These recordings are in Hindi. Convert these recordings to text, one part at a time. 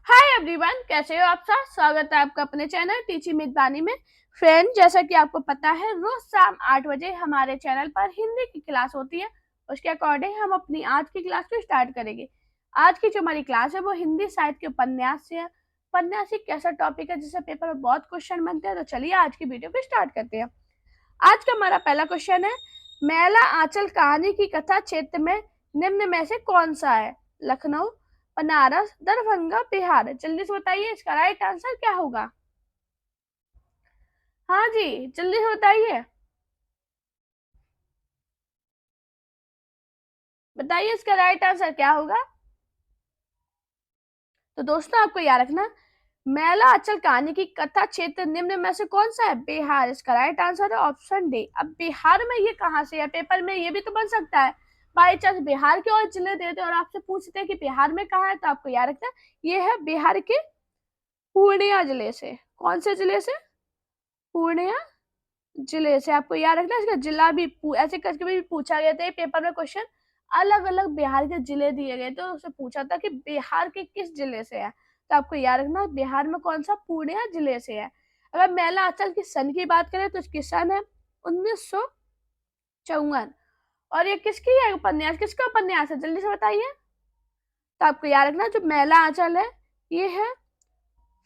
हाय एवरीवन, कैसे हो आप सब। स्वागत है आपका अपने चैनल टीची मेजबानी में। फ्रेंड, जैसा कि आपको पता है, रोज शाम 8 बजे हमारे चैनल पर हिंदी की क्लास होती है। उसके अकॉर्डिंग हम अपनी आज की क्लास को स्टार्ट करेंगे। आज की जो हमारी क्लास है वो हिंदी साहित्य के उपन्यास से है। उपन्यास एक ऐसा टॉपिक है जिससे पेपर में बहुत क्वेश्चन बनते हैं। तो चलिए आज की वीडियो को स्टार्ट करते हैं। आज का हमारा पहला क्वेश्चन है, मैला आंचल कहानी की कथा क्षेत्र में निम्न में से कौन सा है। लखनऊ, बनारस, दरभंगा, बिहार। जल्दी से बताइए, इसका राइट आंसर क्या होगा। हाँ जी, जल्दी से बताइए। बताइए इसका राइट आंसर क्या होगा। तो दोस्तों, आपको याद रखना, मैला आंचल कहानी की कथा क्षेत्र निम्न में से कौन सा है। बिहार। इसका राइट आंसर है ऑप्शन डी। अब बिहार में ये कहाँ से है, पेपर में ये भी तो बन सकता है। बाई चांस बिहार के और जिले देते और आपसे पूछते हैं कि बिहार में कहाँ है, तो आपको याद रखना ये है बिहार के पूर्णिया जिले से। कौन से जिले से। पूर्णिया जिले से। आपको याद रखना, इसका जिला भी ऐसे करके भी पूछा गया था पेपर में क्वेश्चन। अलग अलग बिहार के जिले दिए गए थे, उससे पूछा था कि बिहार के किस जिले से है। तो आपको याद रखना बिहार में कौन सा, पूर्णिया जिले से है। अगर मैला आंचल की सन की बात करें तो इसकी सन है 1954। और ये किसकी है उपन्यास, किसका उपन्यास है, जल्दी से बताइए। तो आपको याद रखना जो मैला आंचल है ये है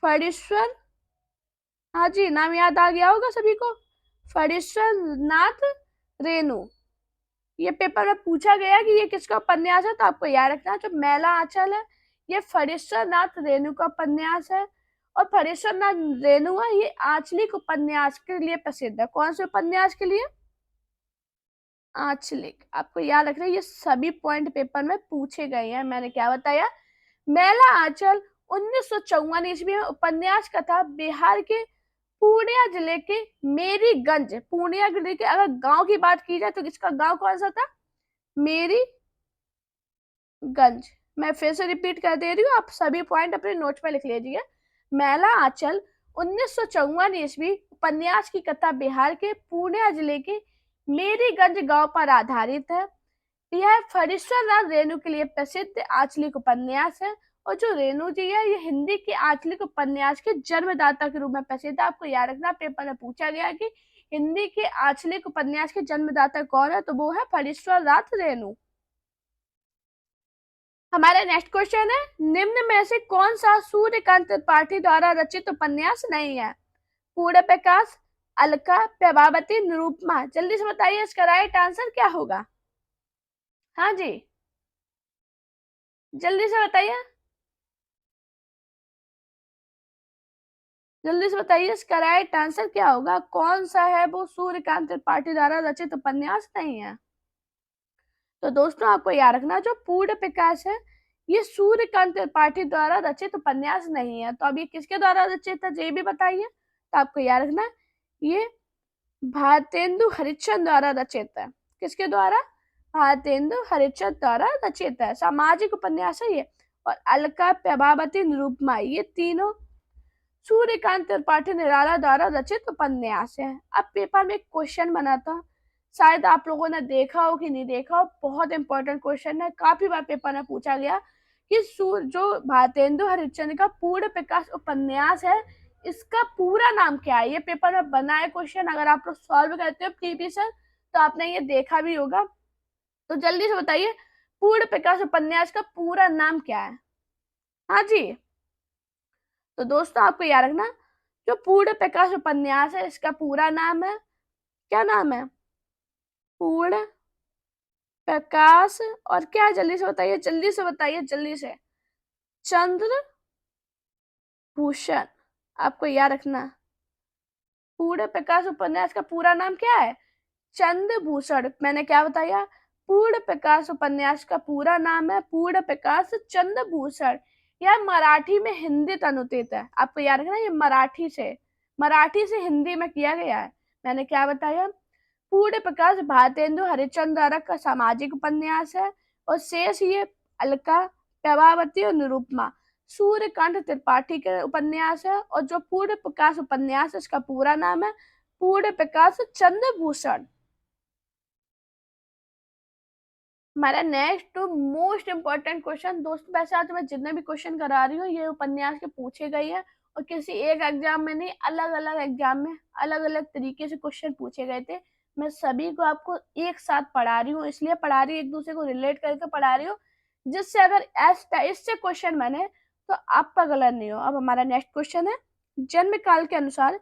फणीश्वर। हाँ जी, नाम याद आ गया होगा सभी को। फणीश्वर नाथ रेणु। ये पेपर में पूछा गया कि ये किसका उपन्यास है, तो आपको याद रखना जो मैला आंचल है ये फणीश्वर नाथ रेणु का उपन्यास है। और फणीश्वर नाथ रेणु है ये आंचलिक उपन्यास के लिए प्रसिद्ध है। कौन से उपन्यास के लिए। आंचलिक। आपको याद रखना ये सभी पॉइंट पेपर में पूछे गए हैं। मैंने क्या बताया, मैला आंचल 1954 ईस्वी में उपन्यास कथा बिहार के पूर्णिया जिले के मेरीगंज। पूर्णिया जिले के अगर गांव की बात की जाए तो इसका गांव कौन सा था, मेरी गंज। मैं फिर से रिपीट कर दे रही हूँ, आप सभी पॉइंट अपने नोट पे लिख लीजिए। मैला आंचल 1954 ईस्वी उपन्यास की कथा बिहार के पूर्णिया जिले के मेरीगंज गांव पर आधारित है। यह फणीश्वर नाथ रेणु के लिए प्रसिद्ध आंचलिक उपन्यास है। और जो रेणु जी है ये हिंदी के आंचलिक उपन्यास के जन्मदाता के रूप में प्रसिद्ध है। आपको याद रखना पेपर में पूछा गया कि हिंदी के आंचलिक उपन्यास के जन्मदाता कौन है, तो वो है फणीश्वर नाथ रेणु। हमारा नेक्स्ट क्वेश्चन है, निम्न में से कौन सा सूर्यकांत त्रिपाठी द्वारा रचित उपन्यास नहीं है। पूर्ण प्रकाश, अलका, प्रभावती, निरूपमा। जल्दी से बताइए इसका राइट आंसर क्या होगा। हाँ जी, जल्दी से बताइए। जल्दी से बताइए इसका राइट आंसर क्या होगा। कौन सा है वो सूर्यकांत त्रिपाठी द्वारा रचित उपन्यास नहीं है। तो दोस्तों, आपको याद रखना जो पूर्ण प्रकाश है ये सूर्यकांत त्रिपाठी द्वारा रचित उपन्यास नहीं है। तो अब ये किसके द्वारा रचित है ये भी बताइए। तो आपको याद रखना ये भारतेंदु हरिश्चंद्र द्वारा रचित है। किसके द्वारा, भारतेंदु हरिश्चंद्र द्वारा रचित है। सामाजिक उपन्यास है ये। और अलका, प्रभावती, निरूपमा ये तीनों सूर्यकांत त्रिपाठी निराला द्वारा रचित उपन्यास है। अब पेपर में क्वेश्चन बना था, शायद आप लोगों ने देखा हो कि नहीं देखा हो। बहुत इंपॉर्टेंट क्वेश्चन है, काफी बार पेपर में पूछा गया कि जो भारतेंदु हरिश्चंद्र का पूर्ण प्रकाश उपन्यास है इसका पूरा नाम क्या है। ये पेपर में बना है क्वेश्चन, अगर आप लोग सॉल्व करते हो प्रीवियस तो आपने ये देखा भी होगा। तो जल्दी से बताइए पूर्ण प्रकाश उपन्यास का पूरा नाम क्या है। हाँ जी, तो दोस्तों आपको याद रखना जो पूर्ण प्रकाश उपन्यास है इसका पूरा नाम है, क्या नाम है, पूर्ण प्रकाश। और क्या, जल्दी से बताइए, जल्दी से बताइए, जल्दी से। चंद्र भूषण। आपको याद रखना पूर्ण प्रकाश उपन्यास का पूरा नाम क्या है, चंद्रभूषण। मैंने क्या बताया, पूर्ण प्रकाश उपन्यास का पूरा नाम है पूर्ण प्रकाश चंद्रभूषण। यह मराठी में हिंदी अनुदित है। आपको याद रखना ये मराठी से हिंदी में किया गया है। मैंने क्या बताया, पूर्ण प्रकाश भारतेंदु हरिश्चंद्र द्वारा का सामाजिक उपन्यास है। और शेष ये अलका, प्रभावती और निरूपमा सूर्यकांत त्रिपाठी के उपन्यास है। और जो पूर्ण प्रकाश उपन्यास है इसका पूरा नाम है पूर्ण प्रकाश चंद्रभूषण। हमारा नेक्स्ट मोस्ट इम्पोर्टेंट क्वेश्चन, दोस्तों वैसे आज मैं जितने भी क्वेश्चन करा रही हूँ ये उपन्यास के पूछे गए हैं और किसी एक एग्जाम में नहीं, अलग अलग एग्जाम में अलग अलग तरीके से क्वेश्चन पूछे गए थे। मैं सभी को आपको एक साथ पढ़ा रही हूँ, इसलिए पढ़ा रही हूँ, एक दूसरे को रिलेट करके पढ़ा रही हूँ, जिससे अगर इससे क्वेश्चन बने तो आपका गलत नहीं हो। अब हमारा नेक्स्ट क्वेश्चन है, जन्म काल के अनुसार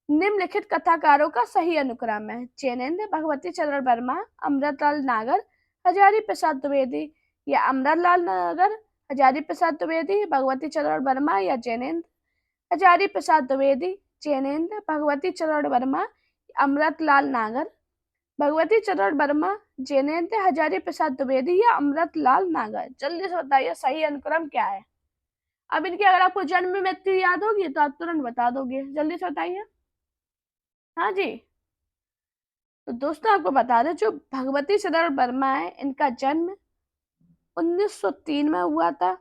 निम्नलिखित कथाकारों का सही अनुक्रम है। जैनेन्द्र, भगवती चरण वर्मा, अमृतलाल नागर, हजारी प्रसाद द्विवेदी। या अमृतलाल नागर, हजारी प्रसाद द्विवेदी, भगवती चरण वर्मा या जैनेन्द्र, हजारी प्रसाद द्विवेदी, जैनेन्द्र, भगवती चरण वर्मा, अमृतलाल नागर, भगवती चरण वर्मा, जैनेन्द्र, हजारी प्रसाद द्विवेदी या अमृतलाल नागर। जल्दी से बताइए सही अनुक्रम क्या है। अब इनकी अगर आपको जन्म मृत्यु याद होगी तो आप तुरंत बता दोगे, जल्दी से बताइए। हाँ जी, तो दोस्तों आपको बता दें, जो भगवती चरण वर्मा है इनका जन्म 1903 में हुआ था,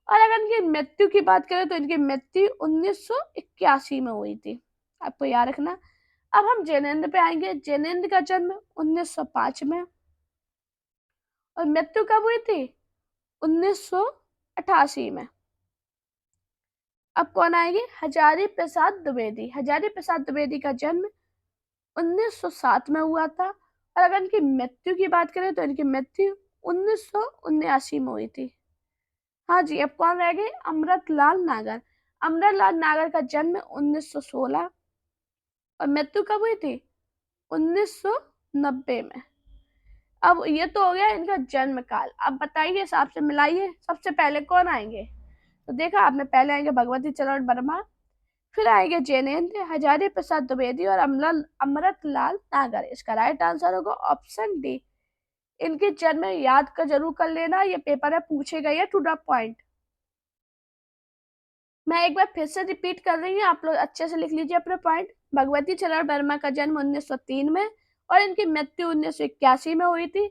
और अगर इनकी मृत्यु की बात करें तो इनकी मृत्यु 1981 में हुई थी, आपको याद रखना। अब हम जैनेन्द्र पे आएंगे। जैनेन्द्र का जन्म 1905 में और मृत्यु कब हुई थी? 1988 में। अब कौन आएंगे? हजारी प्रसाद द्विवेदी। हजारी प्रसाद द्विवेदी का जन्म 1907 में हुआ था, और अगर इनकी मृत्यु की बात करें तो इनकी मृत्यु 1979 में हुई थी। हाँ जी, अब कौन रह गए? अमृतलाल नागर। अमृतलाल नागर का जन्म 1916 और मृत्यु कब हुई थी? 1990 में। अब ये तो हो गया इनका जन्म काल। अब बताइए, हिसाब से मिलाइए, सबसे पहले कौन आएंगे? तो देखा आपने, पहले आएंगे भगवती चरण वर्मा, फिर आएंगे जैनेन्द्र, हजारी प्रसाद द्विवेदी और अमृतलाल नागर। इसका राइट आंसर होगा ऑप्शन डी। इनके जन्म याद कर जरूर कर लेना, ये पेपर में पूछे गए हैं टू द पॉइंट। मैं एक बार फिर से रिपीट कर रही हूँ, आप लोग अच्छे से लिख लीजिए अपने पॉइंट। भगवती चरण वर्मा का जन्म 1903 में और इनकी मृत्यु 1981 में हुई थी।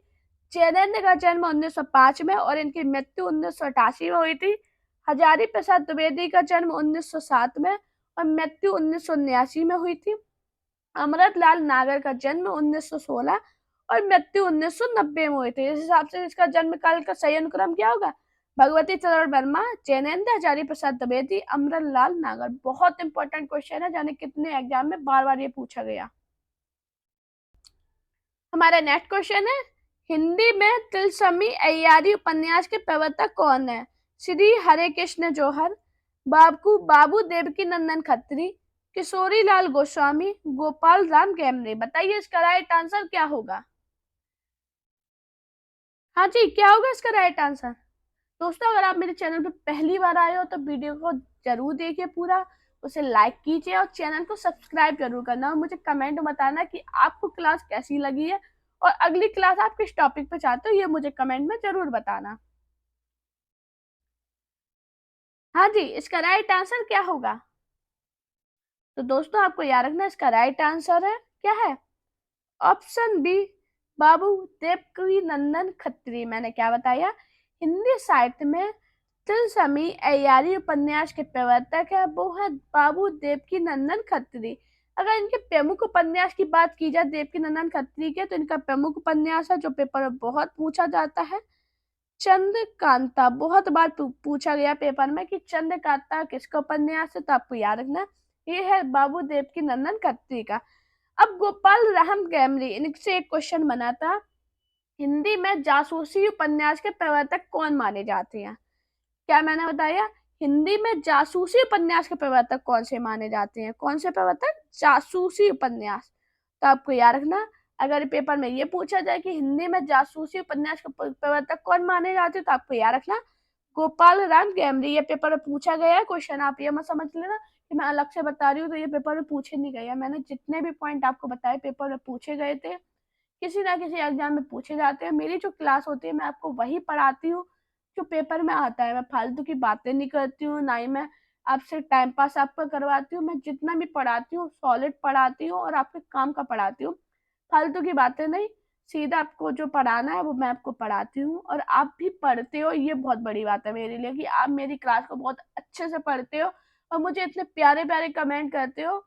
जैनेन्द्र का जन्म 1905 में और इनकी मृत्यु 1988 में हुई थी। हजारी प्रसाद द्विवेदी का जन्म 1907 में और मृत्यु 1979 में हुई थी। अमृतलाल नागर का जन्म 1916 और मृत्यु 1990 में हुई थी। इस हिसाब से इसका जन्म काल का सही अनुक्रम क्या होगा? भगवती चरण वर्मा, जैनेन्द्र, हजारी प्रसाद द्विवेदी, अमृतलाल नागर। बहुत इंपॉर्टेंट क्वेश्चन है, जाने कितने एग्जाम में बार बार ये पूछा गया। हमारा नेक्स्ट क्वेश्चन है, हिंदी में तिलस्मी अय्यारी उपन्यास के प्रवर्तक कौन है? श्री हरे कृष्ण जौहर, बाबू देवकी नंदन खत्री, किशोरी लाल गोस्वामी, गोपाल राम गैमरे। बताइए इसका राइट आंसर क्या होगा? हाँ जी, क्या होगा इसका राइट आंसर? दोस्तों अगर आप मेरे चैनल पर पहली बार आए हो तो वीडियो को जरूर देखिए पूरा, उसे लाइक कीजिए और चैनल को सब्सक्राइब जरूर करना, और मुझे कमेंट में बताना कि आपको क्लास कैसी लगी है और अगली क्लास आप किस टॉपिक पे चाहते हो, ये मुझे कमेंट में जरूर बताना। हाँ जी, इसका राइट आंसर क्या होगा? तो दोस्तों आपको याद रखना, इसका राइट आंसर है क्या है? ऑप्शन बी, बाबू देवकी नंदन खत्री। मैंने क्या बताया? हिंदी साहित्य में तिलस्मी अय्यारी उपन्यास के प्रवर्तक है वो है बाबू देवकी नंदन खत्री। अगर इनके प्रमुख उपन्यास की बात की जाए देवकी नंदन खत्री के, तो इनका प्रमुख उपन्यास है जो पेपर में बहुत पूछा जाता है, चंद्रकांता। बहुत बार पूछा गया पेपर में कि चंद्रकांता किसका उपन्यास है, तो आपको याद रखना ये है बाबू देवकी नंदन खत्री का। अब गोपाल राम गैमरी, इनसे एक क्वेश्चन बना था, हिंदी में जासूसी उपन्यास के प्रवर्तक कौन माने जाते हैं? क्या मैंने बताया? हिंदी में जासूसी उपन्यास के प्रवर्तक कौन से माने जाते हैं? कौन से प्रवर्तक? जासूसी उपन्यास। तो आपको याद रखना, अगर पेपर में ये पूछा जाए कि हिंदी में जासूसी उपन्यास के प्रवर्तक कौन माने जाते हैं, तो आपको याद रखना गोपाल राम गैमरी। ये पेपर में पूछा गया है क्वेश्चन, आप ये मत समझ लेना कि मैं अलग से बता रही हूँ तो ये पेपर में पूछे नहीं गए। मैंने जितने भी पॉइंट आपको बताए पेपर में पूछे गए थे, किसी ना किसी एग्जाम में पूछे जाते हैं। मेरी जो क्लास होती है मैं आपको वही पढ़ाती हूँ जो पेपर में आता है। मैं फालतू की बातें नहीं करती हूँ, ना ही मैं आपसे टाइम पास आपका करवाती हूँ। मैं जितना भी पढ़ाती हूँ सॉलिड पढ़ाती हूँ और आपके काम का पढ़ाती हूँ, फालतू की बातें नहीं। सीधा आपको जो पढ़ाना है वो मैं आपको पढ़ाती हूँ, और आप भी पढ़ते हो, ये बहुत बड़ी बात है मेरे लिए कि आप मेरी क्लास को बहुत अच्छे से पढ़ते हो और मुझे इतने प्यारे प्यारे कमेंट करते हो।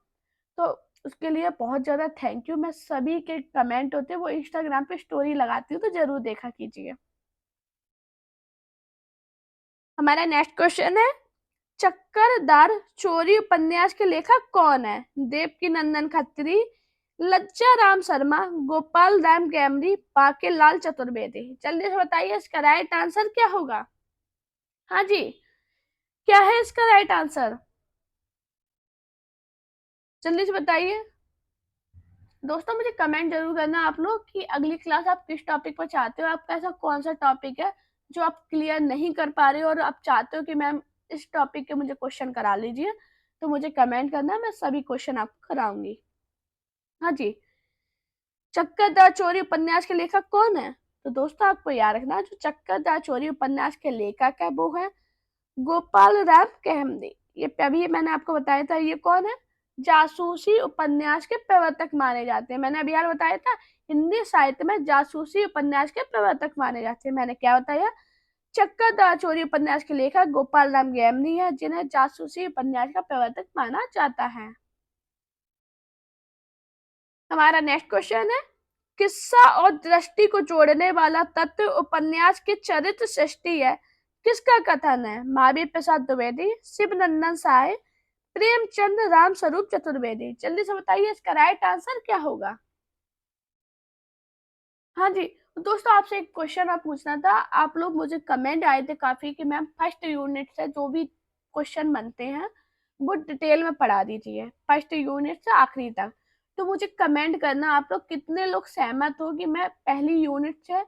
तो उसके लिए बहुत ज़्यादा थैंक यू। मैं सभी के कमेंट होते हैं वो इंस्टाग्राम पे स्टोरी लगाती हूँ, तो ज़रूर देखा कीजिए। हमारा नेक्स्ट क्वेश्चन है, चक्करदार चोरी उपन्यास के लेखक कौन है? देवकी नंदन खत्री, लज्जा राम शर्मा, गोपाल राम गैमरी, बांकेलाल चतुर्वेदी। जल्दी से बताइए इसका राइट आंसर क्या होगा? हाँ जी, क्या है इसका राइट आंसर? जल्दी से बताइए दोस्तों। मुझे कमेंट जरूर करना आप लोग कि अगली क्लास आप किस टॉपिक पर चाहते हो, आपका ऐसा कौन सा टॉपिक है जो आप क्लियर नहीं कर पा रहे हो और आप चाहते हो कि मैम इस टॉपिक के मुझे क्वेश्चन करा लीजिए, तो मुझे कमेंट करना, मैं सभी क्वेश्चन आपको कराऊंगी। हाँ जी, चक्करदार चोरी उपन्यास के लेखक कौन है? तो दोस्तों आपको याद रखना, जो चक्करदार चोरी उपन्यास के लेखक है वो है गोपाल राम गहमदी। ये अभी मैंने आपको बताया था, ये कौन है? जासूसी उपन्यास के प्रवर्तक माने जाते हैं। मैंने अभी यार बताया था, हिंदी साहित्य में जासूसी उपन्यास के प्रवर्तक माने जाते हैं। मैंने क्या बताया? चक्करदार चोरी उपन्यास के लेखक गोपाल राम गहमदी है, जिन्हें जासूसी उपन्यास का प्रवर्तक माना जाता है। हमारा नेक्स्ट क्वेश्चन है, किस्सा और दृष्टि को जोड़ने वाला तत्व उपन्यास की चरित्र सृष्टि है, किसका कथन है? महावीर प्रसाद द्विवेदी, शिवनंदन साय, प्रेमचंद राम स्वरूप चतुर्वेदी। जल्दी से बताइए इसका राइट आंसर क्या होगा? हाँ जी दोस्तों, आपसे एक क्वेश्चन और पूछना था। आप लोग मुझे कमेंट आए थे काफी कि मैम फर्स्ट यूनिट से जो भी क्वेश्चन बनते हैं वो डिटेल में पढ़ा दीजिए, फर्स्ट यूनिट से आखिरी तक। तो मुझे कमेंट करना आप लोग कितने लोग सहमत हो कि मैं पहली यूनिट से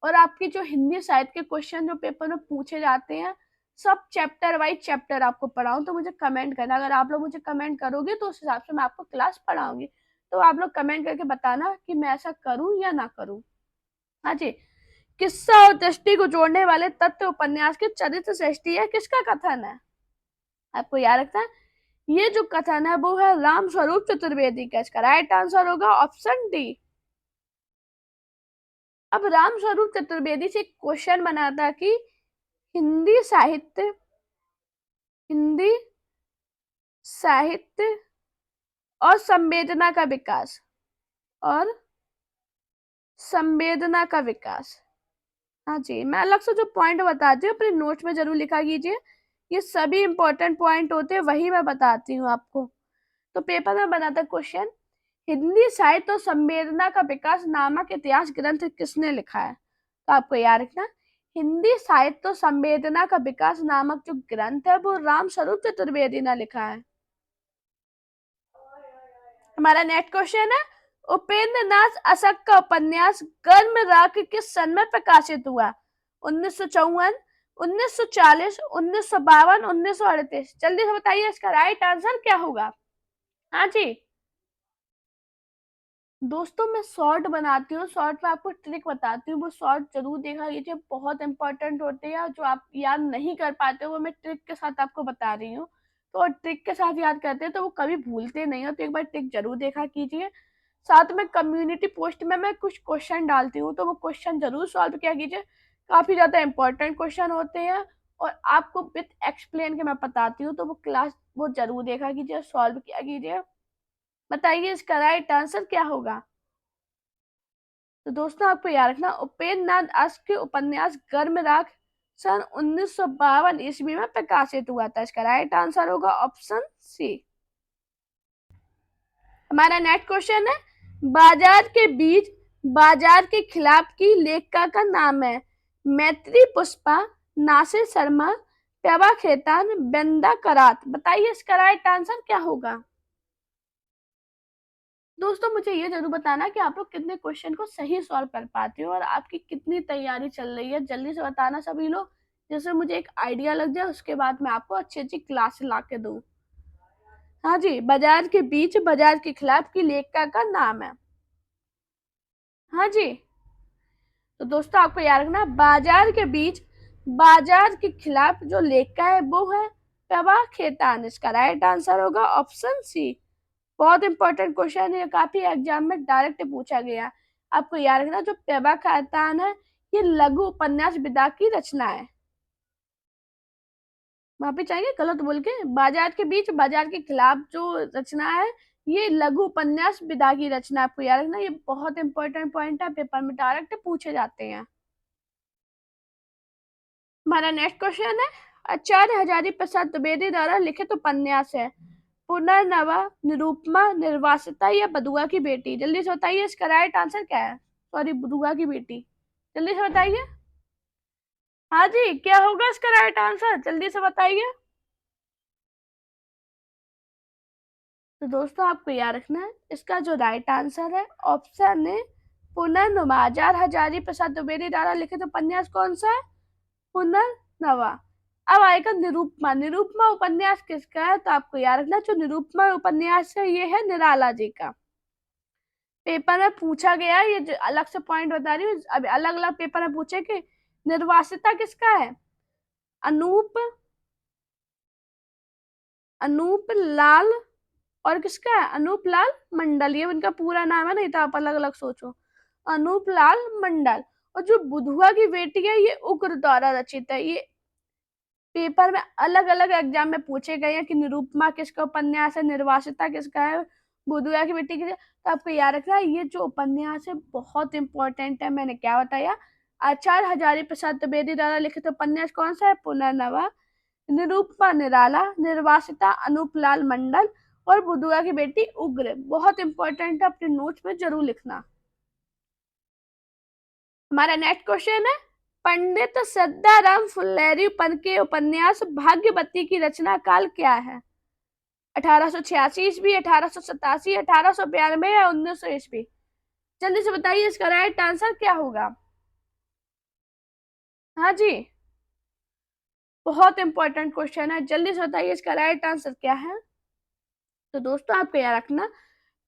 और आपकी जो हिंदी साहित्य के क्वेश्चन जो पेपर में पूछे जाते हैं सब चैप्टर वाइज चैप्टर आपको पढ़ाऊं। तो मुझे कमेंट करना, अगर आप लोग मुझे कमेंट करोगे तो उस हिसाब से मैं आपको क्लास पढ़ाऊंगी। तो आप लोग कमेंट करके बताना कि मैं ऐसा करूं या ना करूं। हाँ जी, किस्सा और दृष्टि को जोड़ने वाले तत्व उपन्यास की चरित्र सृष्टि है, किसका कथन है? आपको याद रखना है, ये जो कथन है वो है राम स्वरूप चतुर्वेदी का। इसका राइट आंसर होगा ऑप्शन डी। अब राम स्वरूप चतुर्वेदी से एक क्वेश्चन बना था कि हिंदी साहित्य हिंदी साहित्य और संवेदना का विकास और संवेदना का विकास। हाँ जी, मैं अलग से जो पॉइंट बताती हूँ अपने नोट्स में जरूर लिखा कीजिए, ये सभी इंपॉर्टेंट पॉइंट होते हैं, वही मैं बताती हूँ आपको। तो पेपर में बना था क्वेश्चन, हिंदी साहित्य और संवेदना का विकास नामक इतिहास ग्रंथ किसने लिखा है? तो आपको याद रखना, हिंदी साहित्य और संवेदना का विकास नामक जो ग्रंथ है वो राम स्वरूप चतुर्वेदी ने लिखा है। हमारा नेक्स्ट क्वेश्चन है, उपेंद्र नाथ अशक का उपन्यास गर्म राख किस सन में प्रकाशित हुआ? 1954, 1940, 1952, 1938। जल्दी से बताइए इसका राइट आंसर क्या होगा? हाँ जी दोस्तों, मैं शॉर्ट बनाती हूँ, शॉर्ट में आपको ट्रिक बताती हूँ, वो शॉर्ट जरूर देखा कीजिए, बहुत इंपॉर्टेंट होते हैं। जो आप याद नहीं कर पाते हो वो मैं ट्रिक के साथ आपको बता रही हूँ, तो ट्रिक के साथ याद करते हैं तो वो कभी भूलते नहीं हो। तो एक बार ट्रिक जरूर देखा कीजिए। साथ में कम्युनिटी पोस्ट में मैं कुछ क्वेश्चन डालती हूँ, तो वो क्वेश्चन जरूर सॉल्व किया कीजिए, काफी ज्यादा इंपॉर्टेंट क्वेश्चन होते हैं और आपको विथ एक्सप्लेन के मैं बताती हूँ, तो वो क्लास वो जरूर देखा कीजिए, सॉल्व किया कीजिए। बताइए इसका राइट आंसर क्या होगा? तो दोस्तों आपको याद रखना, उपेंद्र नाथ अश्क के उपन्यास गर्म राख सन 1952 ईस्वी में प्रकाशित हुआ था। इसका राइट आंसर होगा ऑप्शन सी। हमारा नेक्स्ट क्वेश्चन है, बाजार के बीच बाजार के खिलाफ की लेखिका का नाम है? मैत्री पुष्पा, नासिर शर्मा, प्रभा खेतान, बेंदा करात। बताइए इसका राइट आंसर क्या होगा? दोस्तों मुझे ये जरूर बताना कि आप लोग कितने क्वेश्चन को सही सॉल्व कर पाते हो और आपकी कितनी तैयारी चल रही है, जल्दी से बताना सभी लोग, जिससे मुझे एक आइडिया लग जाए, उसके बाद मैं आपको अच्छी अच्छी क्लास ला के दूं। हाँ जी, बाजार के बीच बाजार के खिलाफ की लेखिका का नाम है। हाँ जी, तो दोस्तों आपको याद रखना, बाजार के बीच बाजार के खिलाफ जो लेखिका है वो है प्रभा खेतान। इसका राइट आंसर होगा ऑप्शन सी। बहुत इंपॉर्टेंट क्वेश्चन है, काफी एग्जाम में डायरेक्ट पूछा गया। आपको याद रखना, जो प्रभा खेतान है ये लघु उपन्यास विधा की रचना है। वापिस चाहेंगे गलत बोल के, बाजार के बीच बाजार के खिलाफ जो रचना है ये लघु उपन्यास विधा की रचना। आपको याद रखना, ये बहुत इंपॉर्टेंट पॉइंट है, पेपर में डायरेक्ट पूछे जाते हैं। हमारा नेक्स्ट क्वेश्चन है, आचार्य हजारी प्रसाद द्विवेदी द्वारा लिखित उपन्यास है? पुनर्नवा, निरुपमा, निर्वासिता या बधुआ की बेटी? जल्दी से बताइए, इसका राइट आंसर क्या है? सॉरी, बधुआ की बेटी। जल्दी से बताइए। हाँ जी, क्या होगा इसका राइट आंसर? जल्दी से बताइए। तो दोस्तों आपको याद रखना है, इसका जो राइट आंसर है ऑप्शन है पुनर्नवा। आचार्य हजारी प्रसाद द्विवेदी द्वारा लिखित उपन्यास कौन सा है? पुनर्नवा। अब आएगा निरूपमा। निरूपमा उपन्यास किसका है? तो आपको याद रखना, जो निरूपमा उपन्यास है ये है निराला जी का। पेपर में पूछा गया, ये जो अलग से पॉइंट बता रही हूँ, अभी अलग अलग पेपर में पूछे कि निर्वासिता किसका है? अनूप, अनूप लाल, और किसका है? अनूप लाल मंडल। ये उनका पूरा नाम है, नहीं तो आप अलग अलग सोचो। अनूप लाल मंडल। और जो बुधुआ की बेटी है ये उग्र द्वारा रचित है। ये पेपर में अलग अलग एग्जाम में पूछे गए हैं कि निरूपमा किसका उपन्यास है, निर्वासिता किसका है, बुधुआ की बेटी किसका। तो आपको याद रखना है, ये जो उपन्यास है बहुत इंपॉर्टेंट है। मैंने क्या बताया? आचार्य हजारी प्रसाद द्विवेदी द्वारा लिखित उपन्यास कौन सा है? पुनर्नवा। निरूपमा निराला, निर्वासिता अनूप लाल मंडल, और बुधुआ की बेटी उग्र। बहुत इंपॉर्टेंट है, अपने नोट्स में जरूर लिखना। हमारा नेक्स्ट क्वेश्चन है, पंडित सद्दाराम फुल्लेरी के उपन्यास भाग्यवती की रचना काल क्या है? 1886 ईस्वी, 1887, 1892 या 1900 ईस्वी? जल्दी से बताइए, इसका राइट आंसर क्या होगा? हाँ जी, बहुत इंपॉर्टेंट क्वेश्चन है, जल्दी से बताइए इसका राइट आंसर क्या है? तो दोस्तों आपको याद रखना,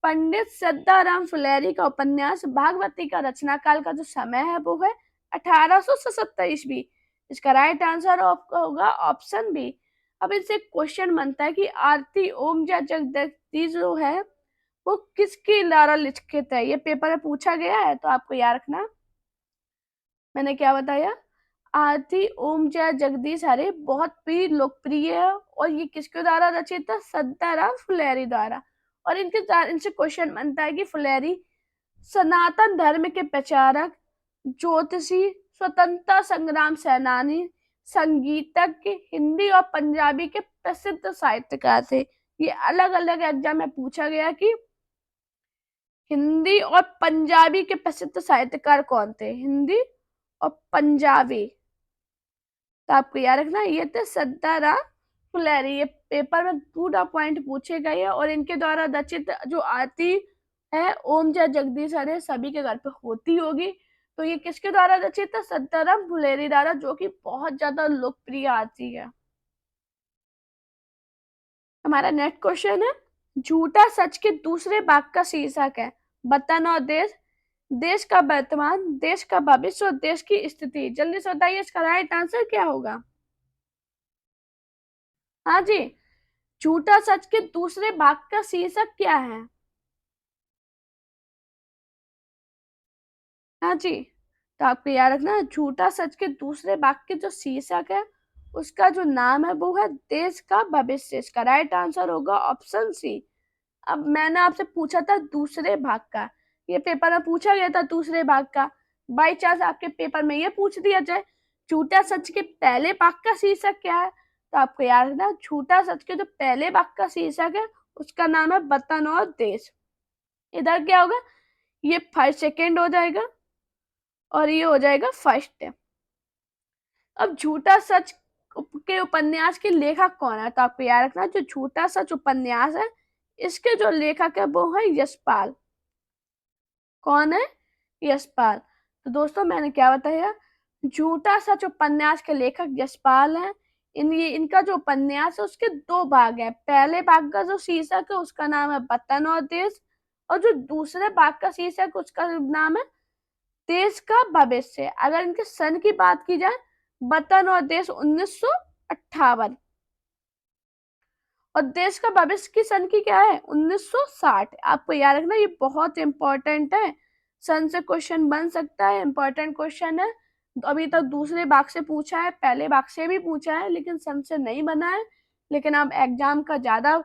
पंडित सद्दाराम फुलेरी का उपन्यास भागवती का रचना काल का जो समय है वो है 1877 ईस्वी। इसका राइट आंसर होगा ऑप्शन बी। अब इससे क्वेश्चन बनता है कि आरती ओम या जगदीश जो है वो किसके द्वारा लिखित है? ये पेपर में पूछा गया है, तो आपको याद रखना, मैंने क्या बताया? आरती ओम जय जगदीश हरे बहुत भी लोकप्रिय है, और ये किसके द्वारा रचित है? सद्दाराम फुलेरी द्वारा। और इनसे क्वेश्चन बनता है कि फुलेरी सनातन धर्म के प्रचारक, ज्योतिषी, स्वतंत्रता संग्राम सेनानी, संगीतज्ञ, हिंदी और पंजाबी के प्रसिद्ध साहित्यकार थे। ये अलग अलग एग्जाम में पूछा गया कि हिंदी और पंजाबी के प्रसिद्ध साहित्यकार कौन थे? हिंदी और पंजाबी। तो आपको याद रखना, ये थे सद्दाराम फुलेरी। ये पेपर में पूरा पॉइंट पूछे गए हैं, और इनके द्वारा रचित जो आरती है ओम जय जगदीश हरे सभी के घर पे होती होगी। तो ये किसके द्वारा रचित है? सद्दाराम फुलेरी द्वारा, जो कि बहुत ज्यादा लोकप्रिय आरती है। हमारा नेक्स्ट क्वेश्चन है, झूठा सच के दूसरे भाग का शीर्षक है? वतन और देश, देश का वर्तमान, देश का भविष्य और देश की स्थिति? जल्दी से बताइए, इसका राइट आंसर क्या होगा? हाँ जी, झूठा सच के दूसरे भाग का शीर्षक क्या है? हाँ जी, तो आपको याद रखना, झूठा सच के दूसरे भाग के जो शीर्षक है उसका जो नाम है वो है देश का भविष्य। इसका राइट आंसर होगा ऑप्शन सी। अब मैंने आपसे पूछा था दूसरे भाग का, ये पेपर में पूछा गया था दूसरे भाग का। बाई चांस आपके पेपर में ये पूछ दिया जाए झूठा सच के पहले भाग का शीर्षक क्या है, तो आपको याद रखना, झूठा सच के जो पहले भाग का शीर्षक है उसका नाम है वतन और देश। इधर क्या होगा? ये फर्स्ट सेकेंड हो जाएगा, और ये हो जाएगा फर्स्ट। अब झूठा सच के उपन्यास के लेखक कौन है? तो आपको याद रखना, जो झूठा सच उपन्यास है इसके जो लेखक है वो है यशपाल। कौन है? यशपाल। तो दोस्तों मैंने क्या बताया, झूठा सच उपन्यास के लेखक यशपाल हैं। इनका जो उपन्यास है उसके दो भाग हैं। पहले भाग का जो शीर्षक है उसका नाम है वतन और देश, और जो दूसरे भाग का शीर्षक है उसका नाम है देश का भविष्य। अगर इनके सन की बात की जाए, वतन और देश 1958, और देश का भविष्य की सन की क्या है? 1960। आपको याद रखना, ये बहुत इंपॉर्टेंट है, सन से क्वेश्चन बन सकता है, इंपॉर्टेंट क्वेश्चन है। अभी तक दूसरे भाग से पूछा है, पहले भाग से भी पूछा है, लेकिन सन से नहीं बना है। लेकिन अब एग्जाम का ज्यादा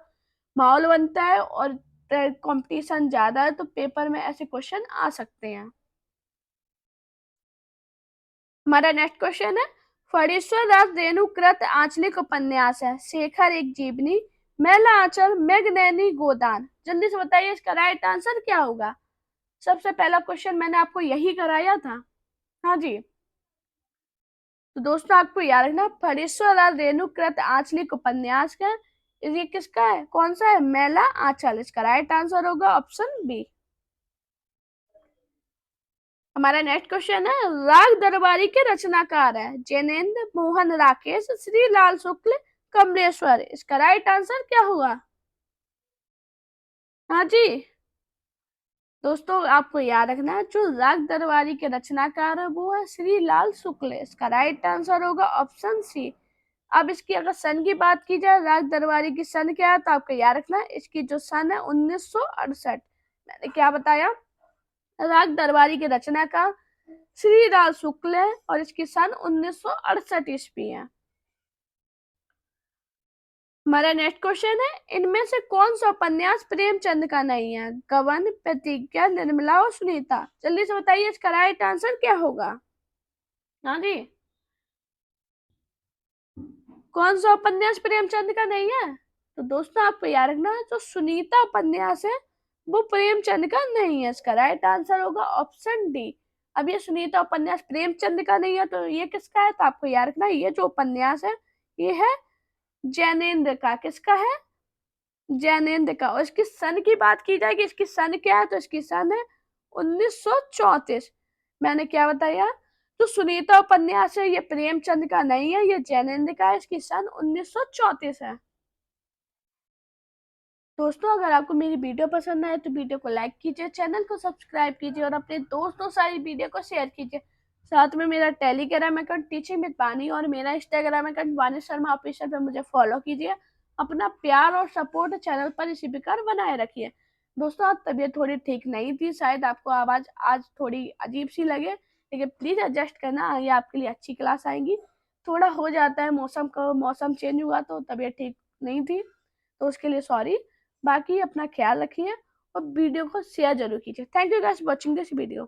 माहौल बनता है और कंपटीशन ज्यादा है, तो पेपर में ऐसे क्वेश्चन आ सकते हैं। हमारा नेक्स्ट क्वेश्चन है, फणीश्वर दास रेणुकृत आंचलिक उपन्यास है। शेखर एक जीवनी, मैला आंचल, मेघनैनी गोदान। जल्दी से बताइए इसका राइट आंसर क्या होगा। सबसे पहला क्वेश्चन मैंने आपको यही कराया था। हाँ जी, तो दोस्तों आपको याद रखना, फणीश्वर दास रेणुकृत आंचलिक उपन्यास का ये किसका है, कौन सा है, मैला आंचल। इसका राइट आंसर होगा ऑप्शन बी। हमारा नेक्स्ट क्वेश्चन है, राग दरबारी के रचनाकार है जैनेन्द्र मोहन राकेश, श्री लाल शुक्ल, कमलेश्वर। इसका राइट आंसर क्या हुआ। हाँ जी, दोस्तों आपको याद रखना है, जो राग दरबारी के रचनाकार है वो है श्री लाल शुक्ल। इसका राइट आंसर होगा ऑप्शन सी। अब इसकी अगर सन की बात की जाए, राग दरबारी की सन क्या है, तो आपको याद रखना है इसकी जो सन है 1968। मैंने क्या बताया, राग दरबारी के रचनाकार श्री लाल शुक्ल है और इसकी सन 1968 ईस्वी है। हमारा नेक्स्ट क्वेश्चन है, इनमें से कौन सा उपन्यास प्रेमचंद का नहीं है, गबन, प्रतिज्ञा, निर्मला और सुनीता। जल्दी से बताइए इसका राइट आंसर क्या होगा। हाँ जी, कौन सा उपन्यास प्रेमचंद का नहीं है, तो दोस्तों आपको याद रखना है, जो सुनीता उपन्यास है वो प्रेमचंद का नहीं है। इसका राइट आंसर होगा ऑप्शन डी। अब ये सुनीता उपन्यास प्रेमचंद का नहीं है तो ये किसका है, तो आपको याद रखना है ये जो उपन्यास है ये है जैनेन्द्र का। किसका है, जैनेन्द्र का। और इसकी सन की बात की जाए कि इसकी सन क्या है, तो इसकी सन है 1934। मैंने क्या बताया, तो सुनीता उपन्यास है ये प्रेमचंद का नहीं है, ये जैनेन्द्र का है, इसकी सन 1934 है। दोस्तों अगर आपको मेरी वीडियो पसंद आए तो वीडियो को लाइक कीजिए, चैनल को सब्सक्राइब कीजिए और अपने दोस्तों सारी वीडियो को शेयर कीजिए। साथ में मेरा टेलीग्राम अकाउंट टीचिंग विद वानी और मेरा इंस्टाग्राम अकाउंट वानी शर्मा ऑफिशियल पे मुझे फॉलो कीजिए। अपना प्यार और सपोर्ट चैनल पर इसी प्रकार बनाए रखिए। दोस्तों आज तबीयत थोड़ी ठीक नहीं थी, शायद आपको आवाज़ आज थोड़ी अजीब सी लगे, लेकिन प्लीज़ एडजस्ट करना, ये आपके लिए अच्छी क्लास आएंगी। थोड़ा हो जाता है, मौसम चेंज हुआ तो तबीयत ठीक नहीं थी, तो उसके लिए सॉरी। बाकी अपना ख्याल रखिए और वीडियो को शेयर जरूर कीजिए। Thank you guys watching this video.